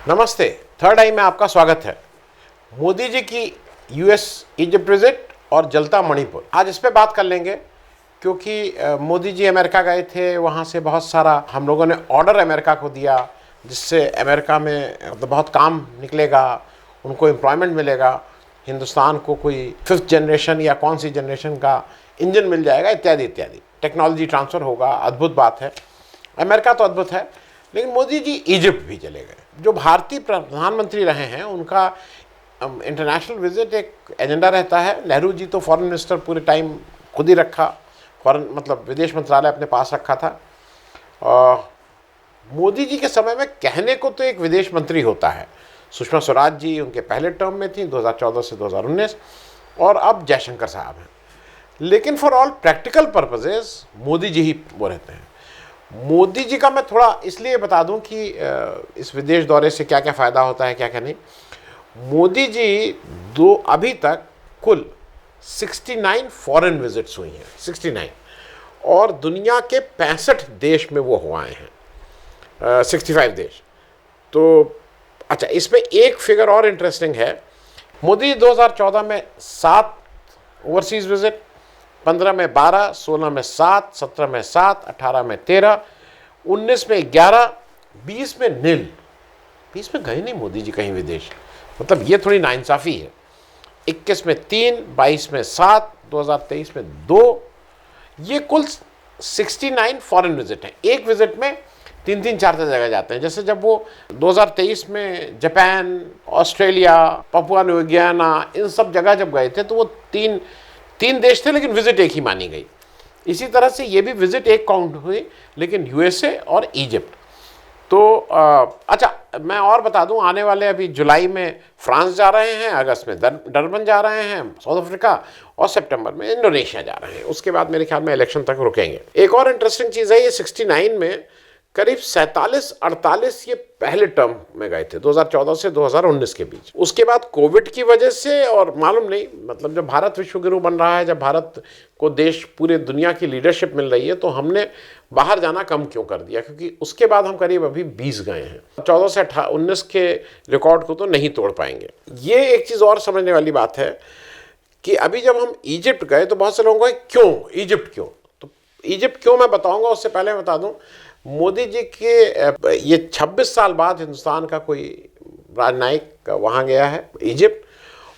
नमस्ते। थर्ड आई में आपका स्वागत है। मोदी जी की यूएस इजिप्ट विजिट और जलता मणिपुर, आज इस पे बात कर लेंगे क्योंकि मोदी जी अमेरिका गए थे। वहाँ से बहुत सारा हम लोगों ने ऑर्डर अमेरिका को दिया जिससे अमेरिका में बहुत काम निकलेगा, उनको एम्प्लॉयमेंट मिलेगा, हिंदुस्तान को कोई फिफ्थ जनरेशन या कौन सी जनरेशन का इंजन मिल जाएगा, इत्यादि इत्यादि। टेक्नोलॉजी ट्रांसफ़र होगा, अद्भुत बात है। अमेरिका तो अद्भुत है, लेकिन मोदी जी इजिप्ट भी चले गए। जो भारतीय प्रधानमंत्री रहे हैं उनका इंटरनेशनल विजिट एक एजेंडा रहता है। नेहरू जी तो फॉरेन मिनिस्टर पूरे टाइम खुद ही रखा, फॉरेन मतलब विदेश मंत्रालय अपने पास रखा था। मोदी जी के समय में कहने को तो एक विदेश मंत्री होता है। सुषमा स्वराज जी उनके पहले टर्म में थी 2014 से 2019, और अब जयशंकर साहब हैं। लेकिन for all practical purposes Modi ji ही वो रहते हैं। मोदी जी का मैं थोड़ा इसलिए बता दूं कि इस विदेश दौरे से क्या क्या फ़ायदा होता है, क्या क्या नहीं। मोदी जी अभी तक कुल 69 फॉरेन विजिट्स हुई हैं, 69, और दुनिया के 65 देश में वो हो आए हैं, 65 देश। तो अच्छा, इसमें एक फिगर और इंटरेस्टिंग है। मोदी 2014 में 7 ओवरसीज़ विजिट, 15 में 12, 16 में 7, 17 में 7, 18 में 13, 19 में 11, 20 में नील। 20 में गए नहीं मोदी जी कहीं विदेश, मतलब ये थोड़ी नाइंसाफ़ी है। 21 में 3, 22 में 7, 2023 में 2। ये कुल 69 फॉरेन विजिट हैं। एक विजिट में 3-3, 4-4 जगह जाते हैं। जैसे जब वो 2023 में जापान, ऑस्ट्रेलिया, पपुआ न्यू गियाना, इन सब जगह जब गए थे तो वो तीन देश थे, लेकिन विजिट एक ही मानी गई। इसी तरह से ये भी विजिट एक काउंट हुई, लेकिन यूएसए और इजिप्ट। तो अच्छा, मैं और बता दूं, आने वाले अभी जुलाई में फ्रांस जा रहे हैं, अगस्त में डरबन जा रहे हैं साउथ अफ्रीका, और सितंबर में इंडोनेशिया जा रहे हैं। उसके बाद मेरे ख्याल में इलेक्शन तक रुकेंगे। एक और इंटरेस्टिंग चीज़ है, ये 69 में करीब 47-48 ये पहले टर्म में गए थे, 2014 से 2019 के बीच। उसके बाद कोविड की वजह से, और मालूम नहीं, मतलब जब भारत विश्व गुरु बन रहा है, जब भारत को देश पूरे दुनिया की लीडरशिप मिल रही है, तो हमने बाहर जाना कम क्यों कर दिया, क्योंकि उसके बाद हम करीब अभी 20 गए हैं। 14 से 19 के रिकॉर्ड को तो नहीं तोड़ पाएंगे। ये एक चीज़ और समझने वाली बात है कि अभी जब हम इजिप्ट गए तो बहुत से लोगों को क्यों इजिप्ट क्यों, तो इजिप्ट क्यों मैं बताऊँगा। उससे पहले बता दूँ, मोदी जी के ये 26 साल बाद हिंदुस्तान का कोई राजनयिक वहाँ गया है इजिप्ट,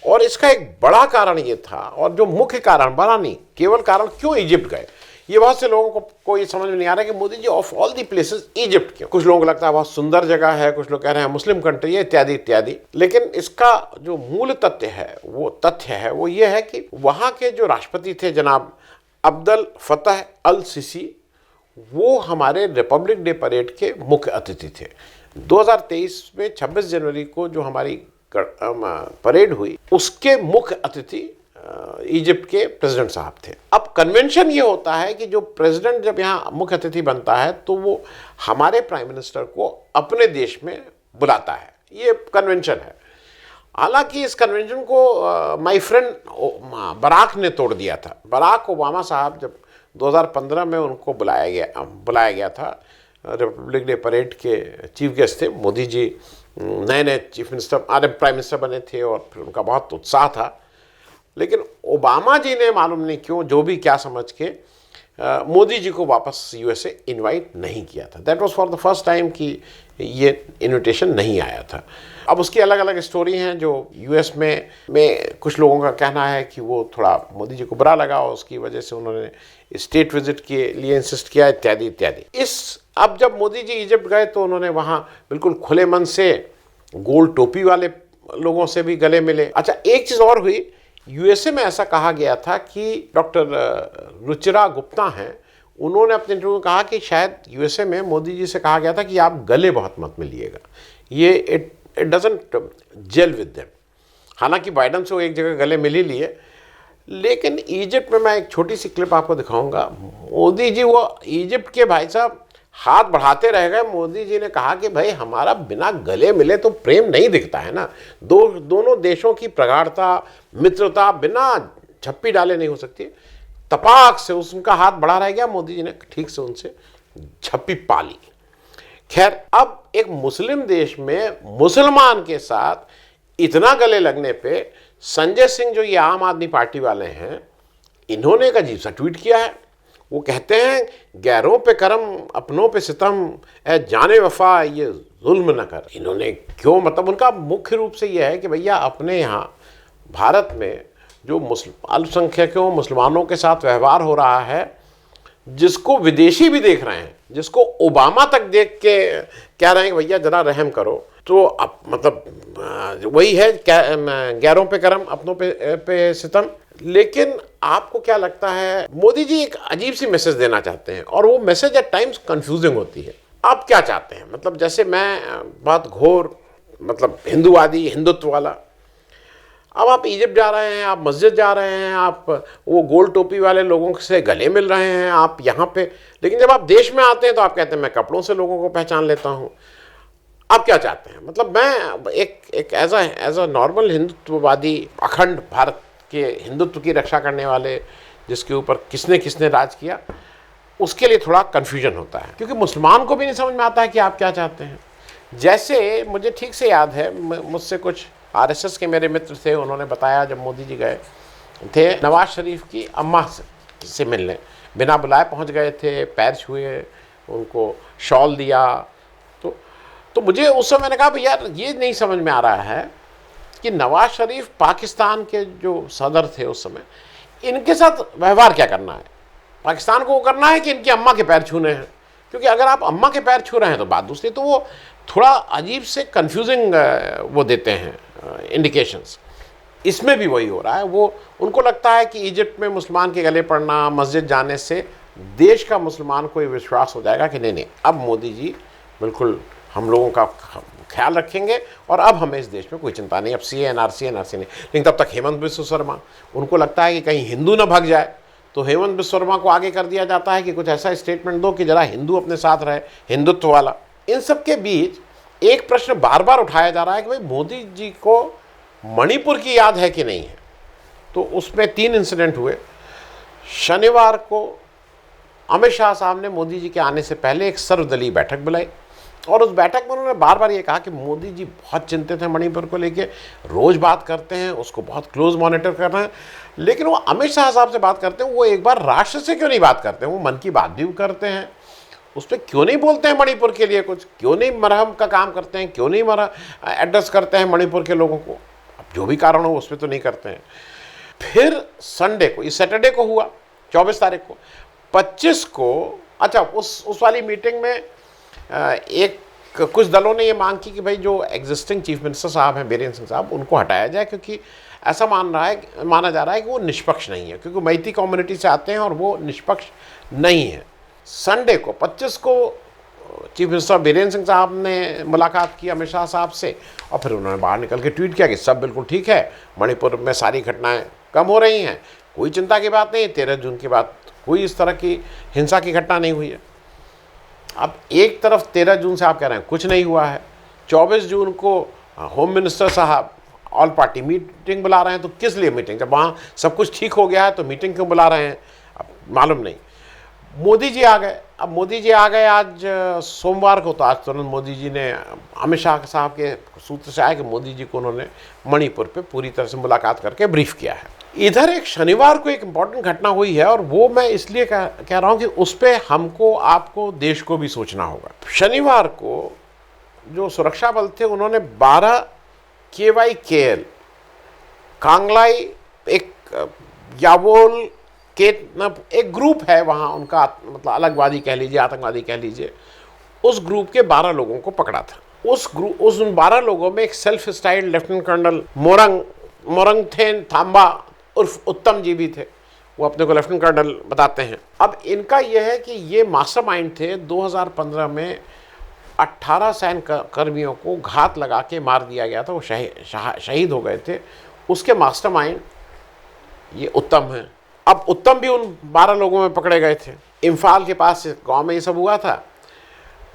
और इसका एक बड़ा कारण ये था, और जो मुख्य कारण, बड़ा नहीं, केवल कारण क्यों इजिप्ट गए, ये बहुत से लोगों को ये समझ में नहीं आ रहा कि Modi ji of all the places Egypt क्यों। कुछ लोगों को लगता है बहुत सुंदर जगह है, कुछ लोग कह रहे हैं मुस्लिम कंट्री है, इत्यादि इत्यादि। लेकिन इसका जो मूल तथ्य है वो ये है कि वहाँ के जो राष्ट्रपति थे जनाब अब्दुल फतह अल सीसी, वो हमारे रिपब्लिक डे परेड के मुख्य अतिथि थे। 2023 में 26 जनवरी को जो हमारी परेड हुई, उसके मुख्य अतिथि इजिप्ट के प्रेसिडेंट साहब थे। अब कन्वेंशन ये होता है कि जो प्रेसिडेंट जब यहाँ मुख्य अतिथि बनता है तो वो हमारे प्राइम मिनिस्टर को अपने देश में बुलाता है, ये कन्वेंशन है। हालांकि इस कन्वेंशन को माय फ्रेंड बराक ने तोड़ दिया था। बराक ओबामा साहब जब 2015 में उनको बुलाया गया था, रिपब्लिक डे परेड के चीफ गेस्ट थे। मोदी जी नए प्राइम मिनिस्टर बने थे और फिर उनका बहुत उत्साह था। लेकिन ओबामा जी ने मालूम नहीं क्यों, जो भी क्या समझ के, मोदी जी को वापस यूएसए इनवाइट नहीं किया था। That was for the first time कि ये इनविटेशन नहीं आया था। अब उसकी अलग अलग स्टोरी हैं। जो यूएस में कुछ लोगों का कहना है कि वो थोड़ा मोदी जी को बुरा लगा और उसकी वजह से उन्होंने स्टेट विजिट के लिए इंसिस्ट किया, इत्यादि इत्यादि। अब जब मोदी जी इजिप्ट गए तो उन्होंने वहाँ बिल्कुल खुले मन से गोल टोपी वाले लोगों से भी गले मिले। अच्छा, एक चीज़ और हुई, यूएसए में ऐसा कहा गया था कि डॉक्टर रुचिरा गुप्ता हैं, उन्होंने अपने इंटरव्यू में कहा कि शायद यूएसए में मोदी जी से कहा गया था कि आप गले बहुत मत मिलिएगा, ये it doesn't gel with them. हालांकि बाइडन से वो एक जगह गले मिल ही लिए। लेकिन इजिप्ट में मैं एक छोटी सी क्लिप आपको दिखाऊंगा। मोदी जी वो इजिप्ट के भाई साहब हाथ बढ़ाते रह गए। मोदी जी ने कहा कि भाई हमारा बिना गले मिले तो प्रेम नहीं दिखता है ना। दोनों देशों की प्रगाढ़ता, मित्रता बिना झप्पी डाले नहीं हो सकती। तपाक से उनका हाथ बढ़ा रह गया, मोदी जी ने ठीक से उनसे झप्पी पा ली। खैर, अब एक मुस्लिम देश में मुसलमान के साथ इतना गले लगने पे संजय सिंह, जो ये आम आदमी पार्टी वाले हैं, इन्होंने एक अजीब सा ट्वीट किया है। वो कहते हैं, गैरों पे करम अपनों पे सितम, ए जाने वफा ये जुल्म न कर। इन्होंने क्यों, मतलब उनका मुख्य रूप से यह है कि भैया अपने यहाँ भारत में जो अल्पसंख्यकों मुसलमानों के साथ व्यवहार हो रहा है, जिसको विदेशी भी देख रहे हैं, जिसको ओबामा तक देख के कह रहे हैं कि भैया जरा रहम करो, तो अब मतलब वही है, गैरों पे करम अपनों पे सितम। लेकिन आपको क्या लगता है, मोदी जी एक अजीब सी मैसेज देना चाहते हैं और वो मैसेज एट टाइम्स कंफ्यूजिंग होती है। आप क्या चाहते हैं, मतलब जैसे मैं बहुत घोर मतलब हिंदूवादी, हिंदुत्व वाला, अब आप इजिप्ट जा रहे हैं, आप मस्जिद जा रहे हैं, आप वो गोल टोपी वाले लोगों से गले मिल रहे हैं, आप यहाँ पे, लेकिन जब आप देश में आते हैं तो आप कहते हैं मैं कपड़ों से लोगों को पहचान लेता हूँ। आप क्या चाहते हैं, मतलब मैं एक एज अ नॉर्मल हिंदुत्ववादी, अखंड भारत के हिंदुत्व की रक्षा करने वाले, जिसके ऊपर किसने किसने राज किया, उसके लिए थोड़ा कन्फ्यूजन होता है, क्योंकि मुसलमान को भी नहीं समझ में आता है कि आप क्या चाहते हैं। जैसे मुझे ठीक से याद है, मुझसे कुछ आरएसएस के मेरे मित्र थे, उन्होंने बताया जब मोदी जी गए थे नवाज शरीफ की अम्मा से मिलने, बिना बुलाए पहुंच गए थे, पैर छुए, उनको शॉल दिया, तो मुझे उस समय मैंने कहा यार ये नहीं समझ में आ रहा है कि नवाज शरीफ पाकिस्तान के जो सदर थे उस समय, इनके साथ व्यवहार क्या करना है, पाकिस्तान को वो करना है कि इनकी अम्मा के पैर छूने हैं। क्योंकि अगर आप अम्मा के पैर छू रहे हैं तो बात दूसरी, तो वो थोड़ा अजीब से कंफ्यूजिंग वो देते हैं इंडिकेशंस। इसमें भी वही हो रहा है, वो उनको लगता है कि इजिप्ट में मुसलमान के गले पड़ना, मस्जिद जाने से देश का मुसलमान को ये विश्वास हो जाएगा कि नहीं, अब मोदी जी बिल्कुल हम लोगों का ख्याल रखेंगे और अब हमें इस देश में कोई चिंता नहीं, अब सीए एनआरसी नहीं। लेकिन तब तक हेमंत बिस्व शर्मा, उनको लगता है कि कहीं हिंदू ना भाग जाए, तो हेमंत बिस्व शर्मा को आगे कर दिया जाता है कि कुछ ऐसा स्टेटमेंट दो कि जरा हिंदू अपने साथ रहे, हिंदुत्व वाला। इन सब के बीच एक प्रश्न बार बार उठाया जा रहा है कि भाई मोदी जी को मणिपुर की याद है कि नहीं है। तो उसमें 3 इंसिडेंट हुए। शनिवार को अमित शाह साहब ने मोदी जी के आने से पहले एक सर्वदलीय बैठक बुलाई और उस बैठक में उन्होंने बार बार ये कहा कि मोदी जी बहुत चिंतित हैं मणिपुर को लेके, रोज़ बात करते हैं, उसको बहुत क्लोज मॉनिटर कर रहे हैं। लेकिन वो अमित शाह साहब से बात करते हैं, वो एक बार राष्ट्र से क्यों नहीं बात करते हैं, वो मन की बात भी करते हैं, उस पर क्यों नहीं बोलते हैं मणिपुर के लिए कुछ, क्यों नहीं मरहम का काम करते हैं, क्यों नहीं एड्रेस करते हैं मणिपुर के लोगों को। अब जो भी कारण हो उस पर तो नहीं करते हैं। फिर संडे को, इस सैटरडे को हुआ 24 तारीख को, 25 को, अच्छा उस वाली मीटिंग में कुछ दलों ने ये मांग की कि भाई जो एग्जिस्टिंग चीफ मिनिस्टर साहब हैं बीरेंद्र सिंह साहब, उनको हटाया जाए, क्योंकि ऐसा माना जा रहा है कि वो निष्पक्ष नहीं है, क्योंकि मैती कम्युनिटी से आते हैं और वो निष्पक्ष नहीं है। संडे को 25 को चीफ मिनिस्टर बीरेंद्र सिंह साहब ने मुलाकात की अमित शाह साहब से और फिर उन्होंने बाहर निकल के ट्वीट किया कि सब बिल्कुल ठीक है, मणिपुर में सारी घटनाएं कम हो रही हैं, कोई चिंता की बात नहीं, 13 जून के बाद कोई इस तरह की हिंसा की घटना नहीं हुई है। अब एक तरफ 13 जून से आप कह रहे हैं कुछ नहीं हुआ है, 24 जून को होम मिनिस्टर साहब ऑल पार्टी मीटिंग बुला रहे हैं, तो किस लिए मीटिंग, जब वहाँ सब कुछ ठीक हो गया है तो मीटिंग क्यों बुला रहे हैं, अब मालूम नहीं। मोदी जी आ गए, अब मोदी जी आ गए आज सोमवार को, तो आज तुरंत मोदी जी ने अमित शाह साहब के सूत्र से आया कि मोदी जी को उन्होंने मणिपुर पे पूरी तरह से मुलाकात करके ब्रीफ किया है। इधर एक शनिवार को एक इम्पॉर्टेंट घटना हुई है और वो मैं इसलिए कह रहा हूँ कि उस पर हमको, आपको, देश को भी सोचना होगा। शनिवार को जो सुरक्षा बल थे उन्होंने 12 KYKL कांगलाई, एक यावोल के एक ग्रुप है वहाँ, उनका मतलब अलगवादी कह लीजिए, आतंकवादी कह लीजिए, उस ग्रुप के 12 लोगों को पकड़ा था। उन 12 लोगों में एक सेल्फ स्टाइल्ड लेफ्टिनेंट कर्नल मोरंगथेन थाम्बा उर्फ उत्तम जी भी थे, वो अपने को लेफ्टिनेंट कर्नल बताते हैं। अब इनका यह है कि ये मास्टरमाइंड थे, 2015 में 18 सैन्य कर्मियों को घात लगा के मार दिया गया था, वो शहीद हो गए थे, उसके मास्टरमाइंड ये उत्तम हैं। अब उत्तम भी उन 12 लोगों में पकड़े गए थे। इम्फाल के पास गांव में ये सब हुआ था,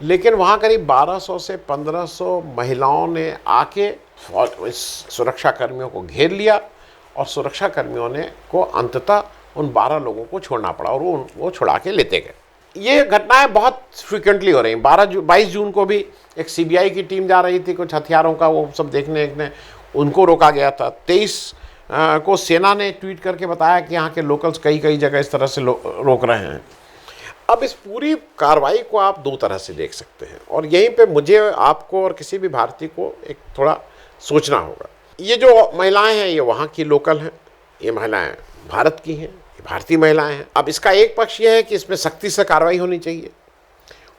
लेकिन वहाँ करीब 1200 से 1500 महिलाओं ने आके सुरक्षा कर्मियों को घेर लिया और सुरक्षा कर्मियों ने को अंततः उन 12 लोगों को छोड़ना पड़ा और वो छुड़ा के लेते गए। ये घटनाएं बहुत फ्रिक्वेंटली हो रही हैं। 22 जून को भी एक सीबीआई की टीम जा रही थी कुछ हथियारों का वो सब देखने, उनको रोका गया था। 23 को सेना ने ट्वीट करके बताया कि यहाँ के लोकल्स कई जगह इस तरह से रोक रहे हैं। अब इस पूरी कार्रवाई को आप दो तरह से देख सकते हैं और यहीं पे मुझे, आपको और किसी भी भारतीय को एक थोड़ा सोचना होगा। ये जो महिलाएं हैं ये वहाँ की लोकल हैं, ये महिलाएं भारत की हैं, ये भारतीय महिलाएं हैं। अब इसका एक पक्ष ये है कि इसमें सख्ती से कार्रवाई होनी चाहिए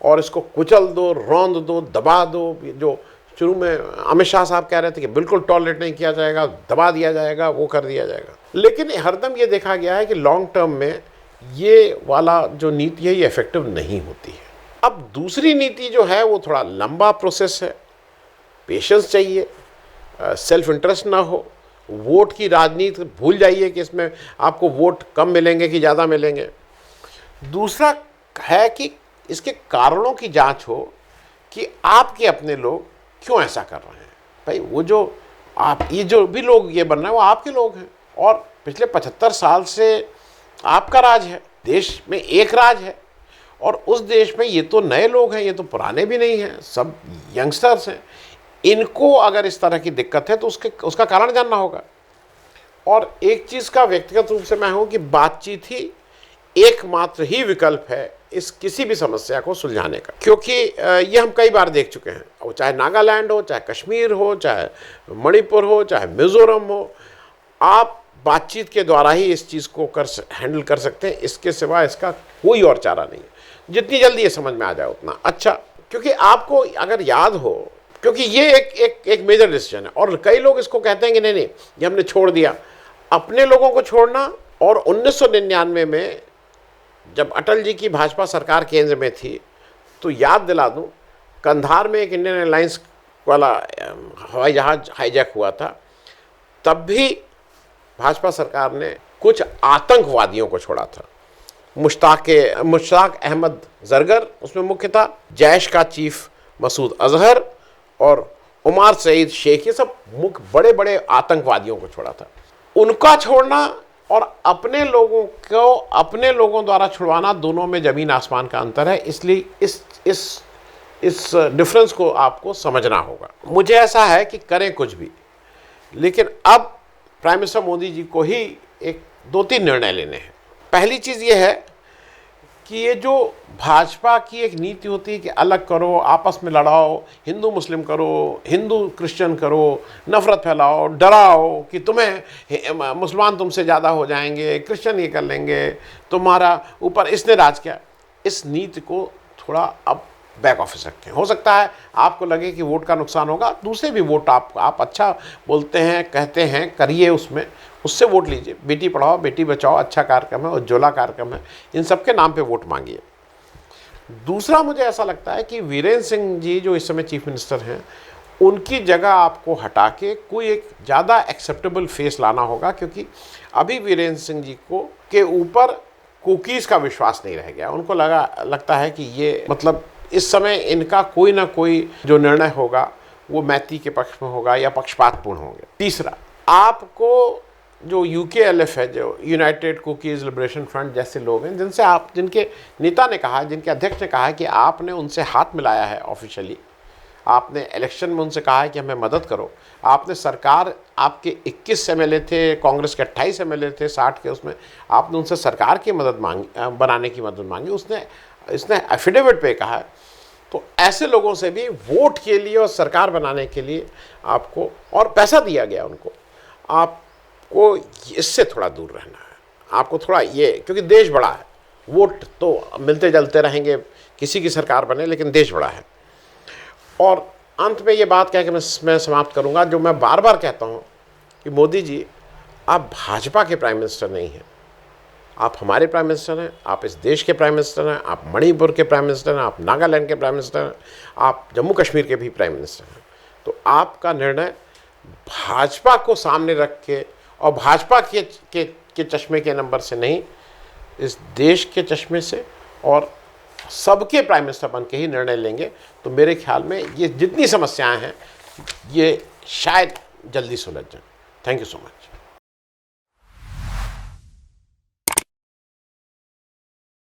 और इसको कुचल दो, रौंद दो, दबा दो। जो शुरू में अमित शाह साहब कह रहे थे कि बिल्कुल टॉलरेट नहीं किया जाएगा, दबा दिया जाएगा, वो कर दिया जाएगा। लेकिन हरदम ये देखा गया है कि लॉन्ग टर्म में ये वाला जो नीति है ये इफेक्टिव नहीं होती है। अब दूसरी नीति जो है वो थोड़ा लंबा प्रोसेस है, पेशेंस चाहिए, सेल्फ इंटरेस्ट ना हो, वोट की राजनीति भूल जाइए कि इसमें आपको वोट कम मिलेंगे कि ज़्यादा मिलेंगे। दूसरा है कि इसके कारणों की जांच हो कि आपके अपने लोग क्यों ऐसा कर रहे हैं। भाई वो जो आप ये जो भी लोग ये बन रहे हैं वो आपके लोग हैं और पिछले 75 साल से आपका राज है, देश में एक राज है और उस देश में ये तो नए लोग हैं, ये तो पुराने भी नहीं हैं, सब यंगस्टर्स हैं। इनको अगर इस तरह की दिक्कत है तो उसका कारण जानना होगा। और एक चीज़ का व्यक्तिगत रूप से मैं हूँ कि बातचीत ही एकमात्र ही विकल्प है इस किसी भी समस्या को सुलझाने का, क्योंकि ये हम कई बार देख चुके हैं। वो चाहे नागालैंड हो, चाहे कश्मीर हो, चाहे मणिपुर हो, चाहे मिज़ोरम हो, आप बातचीत के द्वारा ही इस चीज़ को हैंडल कर सकते हैं। इसके सिवा इसका कोई और चारा नहीं है। जितनी जल्दी ये समझ में आ जाए उतना अच्छा, क्योंकि आपको अगर याद हो, क्योंकि ये एक मेजर डिसीजन है और कई लोग इसको कहते हैं कि नहीं ये हमने छोड़ दिया। अपने लोगों को छोड़ना, और 1999 में जब अटल जी की भाजपा सरकार केंद्र में थी तो याद दिला दूं, कंधार में एक इंडियन एयरलाइंस वाला हवाई जहाज़ हाईजैक हुआ था। तब भी भाजपा सरकार ने कुछ आतंकवादियों को छोड़ा था। मुश्ताक अहमद जरगर उसमें मुख्य था, जैश का चीफ मसूद अजहर और उमर सईद शेख, ये सब मुख्य बड़े बड़े आतंकवादियों को छोड़ा था। उनका छोड़ना और अपने लोगों द्वारा छुड़वाना, दोनों में ज़मीन आसमान का अंतर है। इसलिए इस डिफरेंस को आपको समझना होगा। मुझे ऐसा है कि करें कुछ भी, लेकिन अब प्राइम मिनिस्टर मोदी जी को ही एक 2-3 निर्णय लेने हैं। पहली चीज़ ये है कि ये जो भाजपा की एक नीति होती है कि अलग करो, आपस में लड़ाओ, हिंदू मुस्लिम करो, हिंदू क्रिश्चियन करो, नफ़रत फैलाओ, डराओ कि तुम्हें मुसलमान तुमसे ज़्यादा हो जाएंगे, क्रिश्चियन ये कर लेंगे, तुम्हारा ऊपर इसने राज किया। इस नीति को थोड़ा अब बैक ऑफिस रखें। हो सकता है आपको लगे कि वोट का नुकसान होगा, दूसरे भी वोट आप अच्छा बोलते हैं, कहते हैं, करिए, उससे वोट लीजिए। बेटी पढ़ाओ बेटी बचाओ अच्छा कार्यक्रम है, उज्ज्वला कार्यक्रम है, इन सब के नाम पे वोट मांगिए। दूसरा मुझे ऐसा लगता है कि वीरेंद्र सिंह जी जो इस समय चीफ मिनिस्टर हैं, उनकी जगह आपको हटा के कोई एक ज़्यादा एक्सेप्टेबल फेस लाना होगा, क्योंकि अभी वीरेंद्र सिंह जी के ऊपर कुकीज़ का विश्वास नहीं रह गया। उनको लगता है कि ये मतलब इस समय इनका कोई ना कोई जो निर्णय होगा वो मैती के पक्ष में होगा या पक्षपातपूर्ण होंगे। तीसरा, आपको जो UKLF है, जो यूनाइटेड कुकीज़ लिबरेशन फ्रंट जैसे लोग हैं, जिनके नेता ने कहा, जिनके अध्यक्ष ने कहा है कि आपने उनसे हाथ मिलाया है ऑफिशियली, आपने इलेक्शन में उनसे कहा है कि हमें मदद करो, आपने सरकार, आपके 21 MLA थे, कांग्रेस के 28 MLA थे 60 के, उसमें आपने उनसे सरकार की मदद मांगी, बनाने की मदद मांगी, इसने एफिडेविट पे कहा है। तो ऐसे लोगों से भी वोट के लिए और सरकार बनाने के लिए आपको, और पैसा दिया गया उनको, आपको इससे थोड़ा दूर रहना है। आपको थोड़ा ये, क्योंकि देश बड़ा है, वोट तो मिलते जलते रहेंगे, किसी की सरकार बने, लेकिन देश बड़ा है। और अंत में ये बात कह के मैं समाप्त करूंगा, जो मैं बार बार कहता हूं कि मोदी जी, आप भाजपा के प्राइम मिनिस्टर नहीं हैं, आप हमारे प्राइम मिनिस्टर हैं, आप इस देश के प्राइम मिनिस्टर हैं, आप मणिपुर के प्राइम मिनिस्टर हैं, आप नागालैंड के प्राइम मिनिस्टर हैं, आप जम्मू कश्मीर के भी प्राइम मिनिस्टर हैं। तो आपका निर्णय भाजपा को सामने रख के और भाजपा के चश्मे के नंबर से नहीं, इस देश के चश्मे से और सबके प्राइम मिनिस्टर बन के ही निर्णय लेंगे। तो मेरे ख्याल में ये जितनी समस्याएं हैं ये शायद जल्दी सुलझ जाएं। Thank you so much.